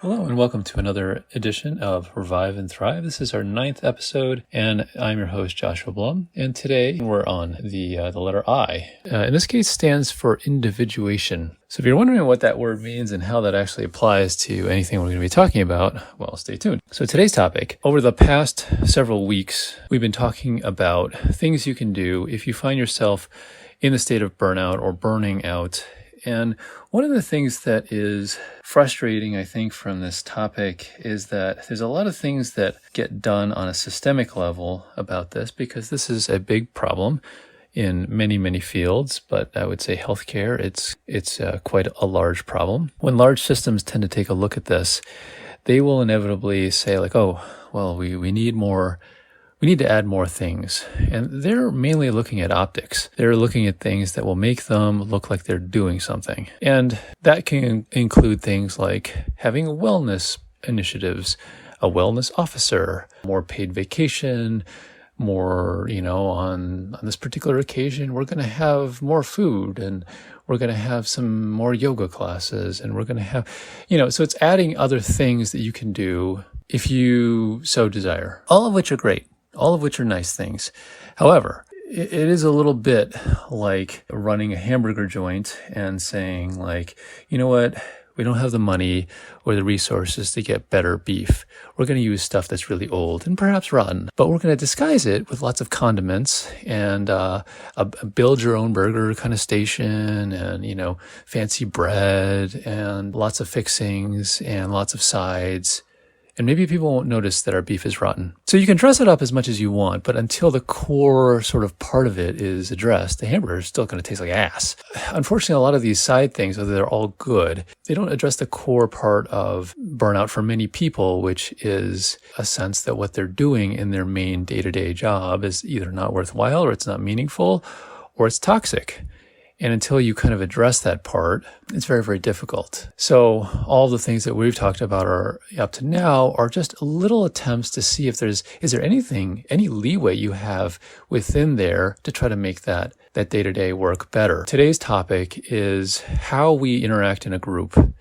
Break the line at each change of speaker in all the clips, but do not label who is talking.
Hello and welcome to another edition of Revive and Thrive. This is our 9th episode, and I'm your host, Joshua Blum. And today we're on the letter I. In this case, stands for individuation. So if you're wondering what that word means and how that actually applies to anything we're going to be talking about, well, stay tuned. So today's topic, over the past several weeks, we've been talking about things you can do if you find yourself in the state of burnout or burning out. And one of the things that is frustrating, I think, from this topic is that there's a lot of things that get done on a systemic level about this, because this is a big problem in many, many fields. But I would say healthcare, it's quite a large problem. When large systems tend to take a look at this, they will inevitably say like, oh, well, we need more. We need to add more things. And they're mainly looking at optics. They're looking at things that will make them look like they're doing something. And that can include things like having wellness initiatives, a wellness officer, more paid vacation, more, on this particular occasion, we're going to have more food, and we're going to have some more yoga classes, and we're going to have, so it's adding other things that you can do if you so desire, all of which are great. All of which are nice things. However, it is a little bit like running a hamburger joint and saying like, you know what? We don't have the money or the resources to get better beef. We're going to use stuff that's really old and perhaps rotten, but we're going to disguise it with lots of condiments and a build your own burger kind of station and, fancy bread and lots of fixings and lots of sides. And maybe people won't notice that our beef is rotten. So you can dress it up as much as you want, but until the core sort of part of it is addressed, the hamburger is still going to taste like ass. Unfortunately, a lot of these side things, although they're all good, they don't address the core part of burnout for many people, which is a sense that what they're doing in their main day-to-day job is either not worthwhile, or it's not meaningful, or it's toxic. And until you kind of address that part, it's very, very difficult. So all the things that we've talked about are up to now are just little attempts to see if is there anything, any leeway you have within there to try to make that day-to-day work better. Today's topic is how we interact in a group.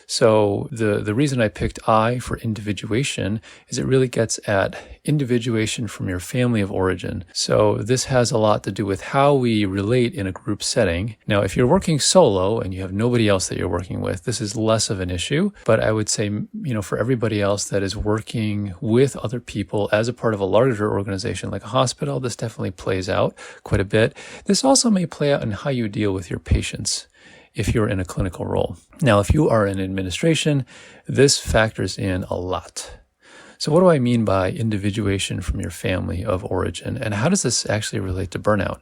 So the reason I picked I for individuation is it really gets at individuation from your family of origin. So this has a lot to do with how we relate in a group setting. Now, if you're working solo and you have nobody else that you're working with, this is less of an issue. But I would say, for everybody else that is working with other people as a part of a larger organization like a hospital, this definitely plays out quite a bit. This also may play out in how you deal with your patients if you're in a clinical role. Now, if you are in administration, this factors in a lot. So what do I mean by individuation from your family of origin? And how does this actually relate to burnout?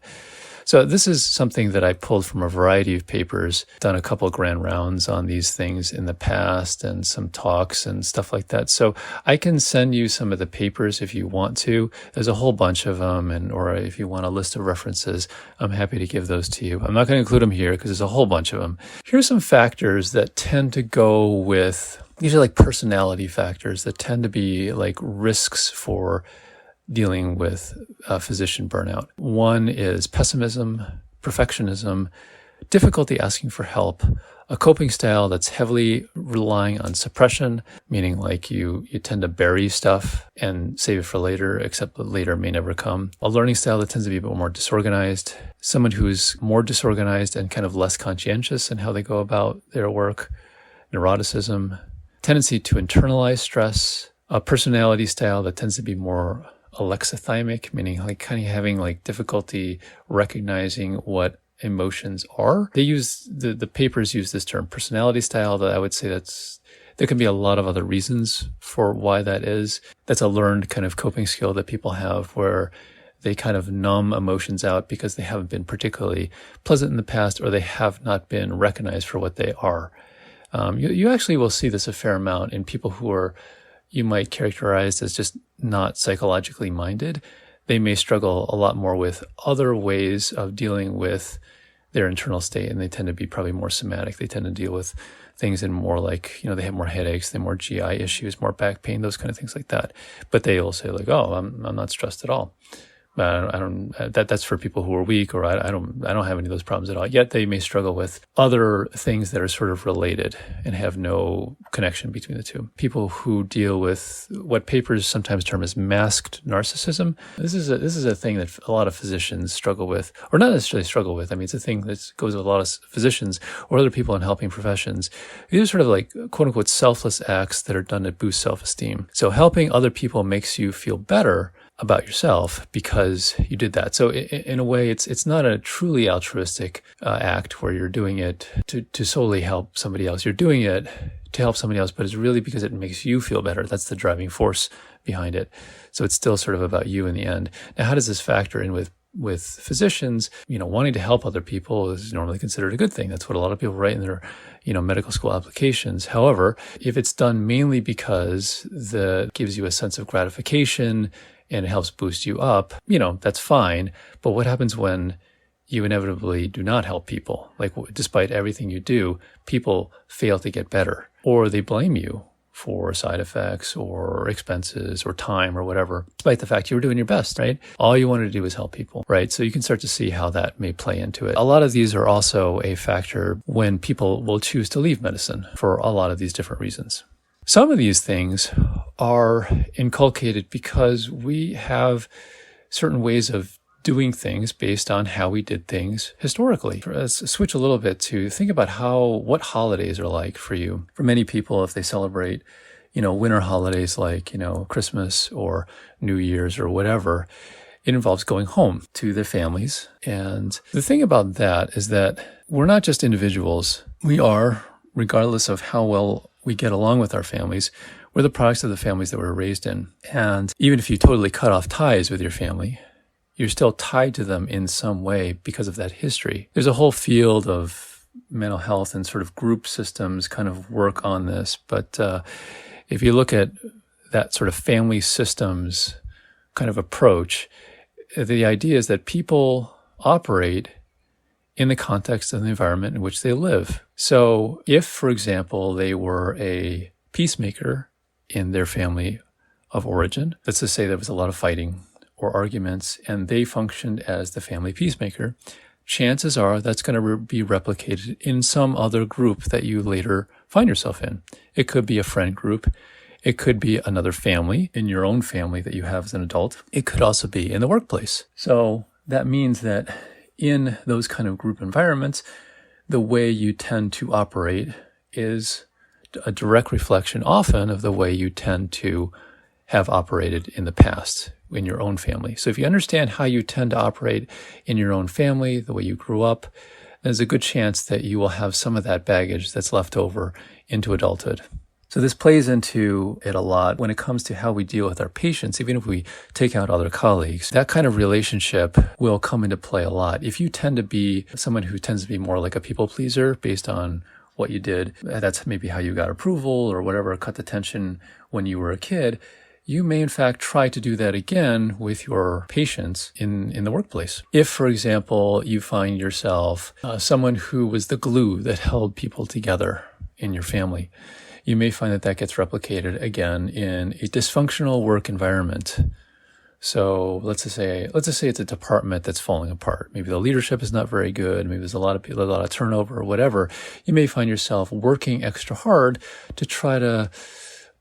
So this is something that I pulled from a variety of papers, done a couple of grand rounds on these things in the past and some talks and stuff like that. So I can send you some of the papers if you want to. There's a whole bunch of them, or if you want a list of references, I'm happy to give those to you. I'm not going to include them here because there's a whole bunch of them. Here's some factors that tend to go with, these are like personality factors that tend to be like risks for dealing with physician burnout. One is pessimism, perfectionism, difficulty asking for help, a coping style that's heavily relying on suppression, meaning like you tend to bury stuff and save it for later, except that later may never come. A learning style that tends to be a bit more disorganized, someone who's more disorganized and kind of less conscientious in how they go about their work, neuroticism, tendency to internalize stress, a personality style that tends to be more alexithymic, meaning like kind of having like difficulty recognizing what emotions are. They use, the papers use this term personality style, that I would say there can be a lot of other reasons for why that is. That's a learned kind of coping skill that people have where they kind of numb emotions out because they haven't been particularly pleasant in the past, or they have not been recognized for what they are. You actually will see this a fair amount in people who are, you might characterize as just not psychologically minded. They may struggle a lot more with other ways of dealing with their internal state, and they tend to be probably more somatic. They tend to deal with things in more like, they have more headaches, they have more GI issues, more back pain, those kind of things like that. But they will say like, oh, I'm not stressed at all. That's for people who are weak, or I don't have any of those problems at all. Yet they may struggle with other things that are sort of related and have no connection between the two. People who deal with what papers sometimes term as masked narcissism. This is a thing that a lot of physicians struggle with, or not necessarily struggle with. I mean, it's a thing that goes with a lot of physicians or other people in helping professions. These are sort of like quote unquote selfless acts that are done to boost self-esteem. So helping other people makes you feel better about yourself because you did that. So in a way, it's not a truly altruistic act where you're doing it to solely help somebody else. You're doing it to help somebody else, but it's really because it makes you feel better. That's the driving force behind it. So it's still sort of about you in the end. Now, how does this factor in with physicians? Wanting to help other people is normally considered a good thing. That's what a lot of people write in their medical school applications. However, if it's done mainly because it gives you a sense of gratification and it helps boost you up, that's fine. But what happens when you inevitably do not help people? Like, despite everything you do, people fail to get better, or they blame you for side effects or expenses or time or whatever, despite the fact you were doing your best, right? All you wanted to do was help people, right? So you can start to see how that may play into it. A lot of these are also a factor when people will choose to leave medicine for a lot of these different reasons. Some of these things are inculcated because we have certain ways of doing things based on how we did things historically. Let's switch a little bit to think about what holidays are like for you. For many people, if they celebrate, winter holidays like, Christmas or New Year's or whatever, it involves going home to their families. And the thing about that is that we're not just individuals. We are, regardless of how well we get along with our families, we're the products of the families that we're raised in. And even if you totally cut off ties with your family, you're still tied to them in some way because of that history. There's a whole field of mental health and sort of group systems kind of work on this. But if you look at that sort of family systems kind of approach, the idea is that people operate in the context of the environment in which they live. So if, for example, they were a peacemaker in their family of origin, let's just say there was a lot of fighting or arguments, and they functioned as the family peacemaker, chances are that's going to be replicated in some other group that you later find yourself in. It could be a friend group. It could be another family in your own family that you have as an adult. It could also be in the workplace. So that means that in those kind of group environments, the way you tend to operate is a direct reflection often of the way you tend to have operated in the past in your own family. So if you understand how you tend to operate in your own family, the way you grew up, there's a good chance that you will have some of that baggage that's left over into adulthood. So this plays into it a lot when it comes to how we deal with our patients. Even if we take out other colleagues, that kind of relationship will come into play a lot. If you tend to be someone who tends to be more like a people pleaser based on what you did, that's maybe how you got approval or whatever, cut the tension when you were a kid, you may in fact try to do that again with your patients in the workplace. If, for example, you find yourself someone who was the glue that held people together in your family, you may find that gets replicated again in a dysfunctional work environment. So let's just say it's a department that's falling apart. Maybe the leadership is not very good. Maybe there's a lot of turnover or whatever. You may find yourself working extra hard to try to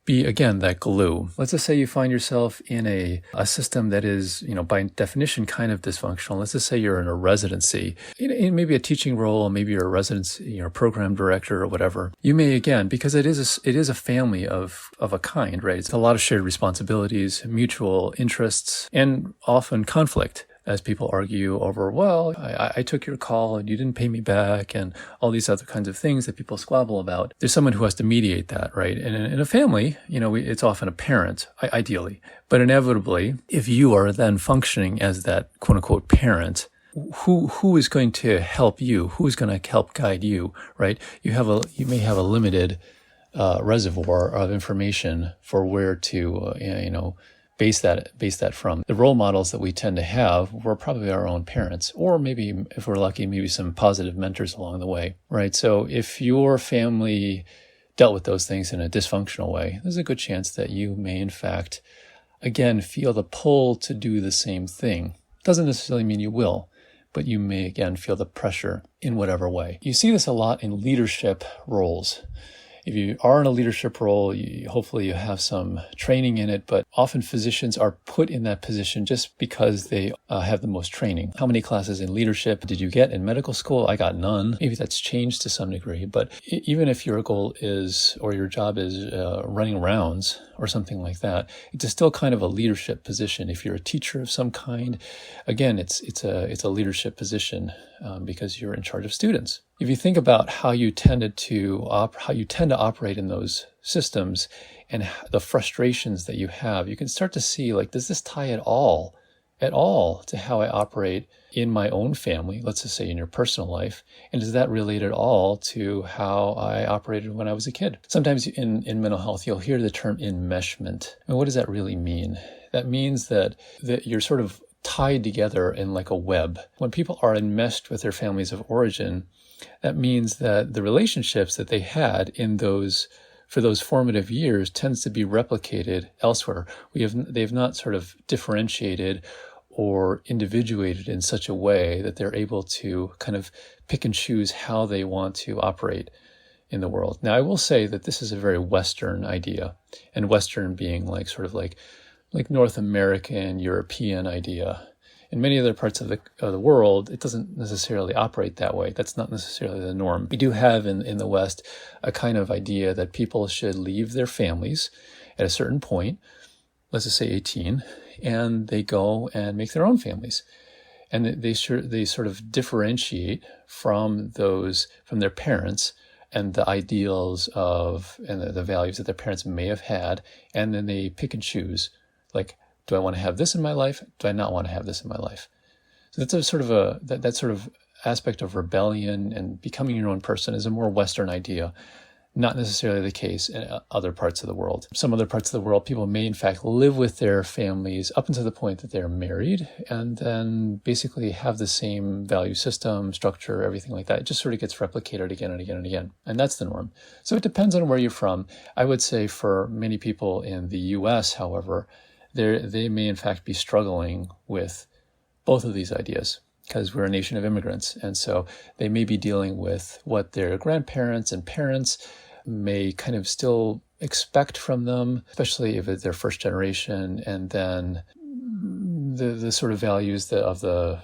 be, again, that glue. Let's just say you find yourself in a system that is, by definition, kind of dysfunctional. Let's just say you're in a residency, in maybe a teaching role, maybe you're a residency, program director or whatever. You may, again, because it is a family of a kind, right? It's a lot of shared responsibilities, mutual interests, and often conflict, as people argue over, well, I took your call and you didn't pay me back, and all these other kinds of things that people squabble about. There's someone who has to mediate that, right? And in a family, it's often a parent, ideally. But inevitably, if you are then functioning as that quote unquote parent, who is going to help you? Who's going to help guide you, right? You may have a limited reservoir of information for where to, base that from. The role models that we tend to have were probably our own parents, or maybe, if we're lucky, maybe some positive mentors along the way, right? So if your family dealt with those things in a dysfunctional way, there's a good chance that you may, in fact, again, feel the pull to do the same thing. Doesn't necessarily mean you will, but you may, again, feel the pressure in whatever way. You see this a lot in leadership roles. If you are in a leadership role, hopefully you have some training in it, but often physicians are put in that position just because they have the most training. How many classes in leadership did you get in medical school? I got none. Maybe that's changed to some degree, but even if your goal is, or your job is running rounds or something like that, it's still kind of a leadership position. If you're a teacher of some kind, again, it's a leadership position because you're in charge of students. If you think about how you tend to operate in those systems and the frustrations that you have, you can start to see, like, does this tie at all to how I operate in my own family, let's just say in your personal life, and does that relate at all to how I operated when I was a kid? Sometimes in mental health, you'll hear the term enmeshment. And what does that really mean? That means that you're sort of tied together in like a web. When people are enmeshed with their families of origin, that means that the relationships that they had for those formative years tends to be replicated elsewhere. They've not sort of differentiated or individuated in such a way that they're able to kind of pick and choose how they want to operate in the world. Now, I will say that this is a very Western idea, and Western being like sort of like North American, European idea. In many other parts of the world, it doesn't necessarily operate that way. That's not necessarily the norm. We do have in the West a kind of idea that people should leave their families at a certain point, let's just say 18, and they go and make their own families. And they sort of differentiate from their parents and the ideals and the values that their parents may have had, and then they pick and choose, like, do I want to have this in my life? Do I not want to have this in my life? So that's that sort of aspect of rebellion and becoming your own person is a more Western idea, not necessarily the case in other parts of the world. Some other parts of the world, people may in fact live with their families up until the point that they're married, and then basically have the same value system, structure, everything like that. It just sort of gets replicated again and again and again. And that's the norm. So it depends on where you're from. I would say for many people in the US, however, they may in fact be struggling with both of these ideas because we're a nation of immigrants. And so they may be dealing with what their grandparents and parents may kind of still expect from them, especially if it's their first generation, and then the sort of values of the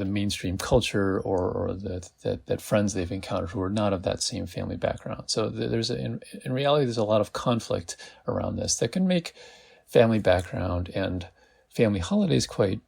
mainstream culture or that friends they've encountered who are not of that same family background. So in reality, there's a lot of conflict around this that can make family background and family holidays quite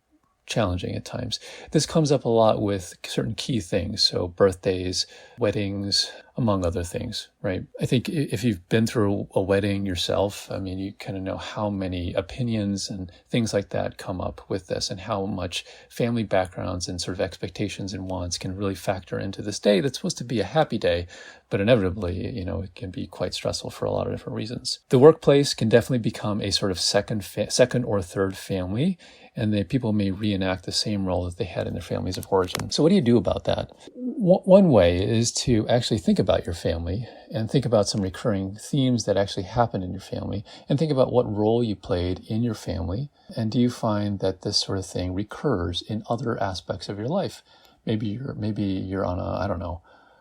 challenging at times. This comes up a lot with certain key things, so birthdays, weddings, among other things, right? I think if you've been through a wedding yourself, I mean, you kind of know how many opinions and things like that come up with this, and how much family backgrounds and sort of expectations and wants can really factor into this day that's supposed to be a happy day, but inevitably, it can be quite stressful for a lot of different reasons. The workplace can definitely become a sort of second or third family, and people may reenact the same role that they had in their families of origin. So what do you do about that? One way is to actually think about your family and think about some recurring themes that actually happened in your family, and think about what role you played in your family. And do you find that this sort of thing recurs in other aspects of your life? Maybe you're on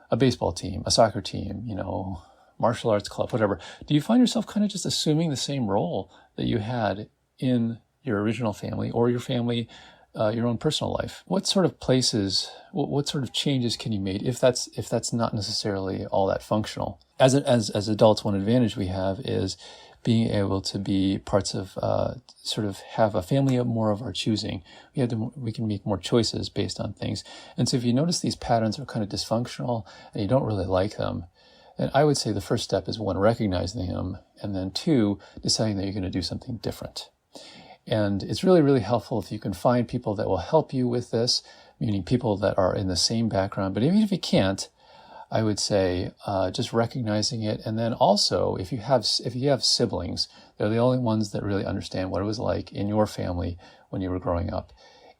a baseball team, a soccer team, martial arts club, whatever. Do you find yourself kind of just assuming the same role that you had in your original family or your family, your own personal life? What sort of places, what sort of changes can you make if that's not necessarily all that functional? As adults, one advantage we have is being able to be parts of, sort of have a family of more of our choosing. We can make more choices based on things. And so if you notice these patterns are kind of dysfunctional and you don't really like them, then I would say the first step is, one, recognizing them, and then two, deciding that you're going to do something different. And it's really, really helpful if you can find people that will help you with this, meaning people that are in the same background. But even if you can't, I would say just recognizing it. And then also, if you have siblings, they're the only ones that really understand what it was like in your family when you were growing up.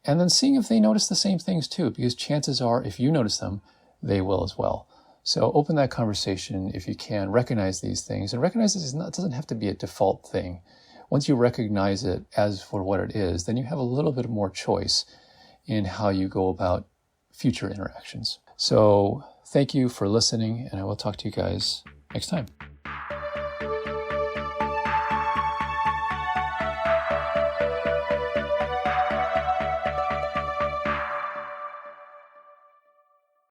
And then seeing if they notice the same things too, because chances are, if you notice them, they will as well. So open that conversation if you can, recognize these things, and recognize it doesn't have to be a default thing. once you recognize it as for what it is, then you have a little bit more choice in how you go about future interactions. So thank you for listening, and I will talk to you guys next time.